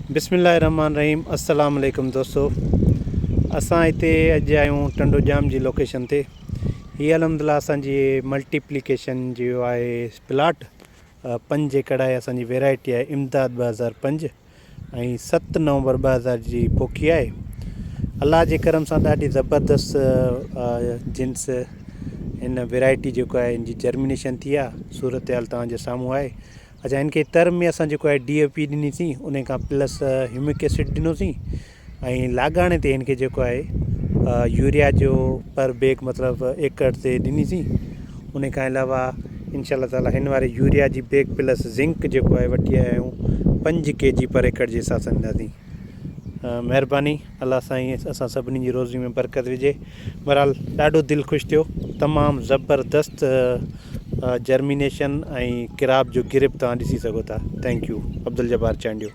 बिस्मिल्लाहिर्रहमानिर्रहीम। अस्सलाम वालेकुम दोस्तों, असां हिते अॼु आहियूं टंडोजाम जी लोकेशन ते। हीअ अलहमदिल्ला असांजी मल्टीप्लिकेशन जो आहे प्लाट। 5 एकड़ आहे, असांजी वैरायटी आहे इमदाद 2005 ऐं 7 नवंबर 2000 जी पोखी आहे। अलाह जे करम सां ॾाढी ज़बरदस्त जिन्स इन वैरायटी जेको आहे इन जी जर्मिनेशन थी आहे। सूरत हाल तव्हांजे साम्हूं आहे। अच्छा, इनके तर में असां जेको आहे DAP ॾिनीसीं, उन खां प्लस ह्यूमिक एसिड ॾिनोसीं ऐं लागाणे ते इनके जेको आहे यूरिया जो पर बैग मतिलबु एकड़ ते ॾिनीसीं। उन खां अलावा इंशाल्लाह ताला हिन वारे यूरिया जी बैग प्लस ज़िंक जेको आहे वठी आया आहियूं 5 kg पर एकड़ जे हिसाब सां ॾींदासीं। महिरबानी, अलाह साईं असां सभिनी जी रोज़ी में बरकत विझे। बहरहाल ॾाढो दिलि ख़ुशि थियो, तमामु ज़बरदस्त जर्मिनेशन ऐं किराब जो गिरिप तव्हां ॾिसी सघो था। Thank you. अब्दुल जब्बार चांडियो।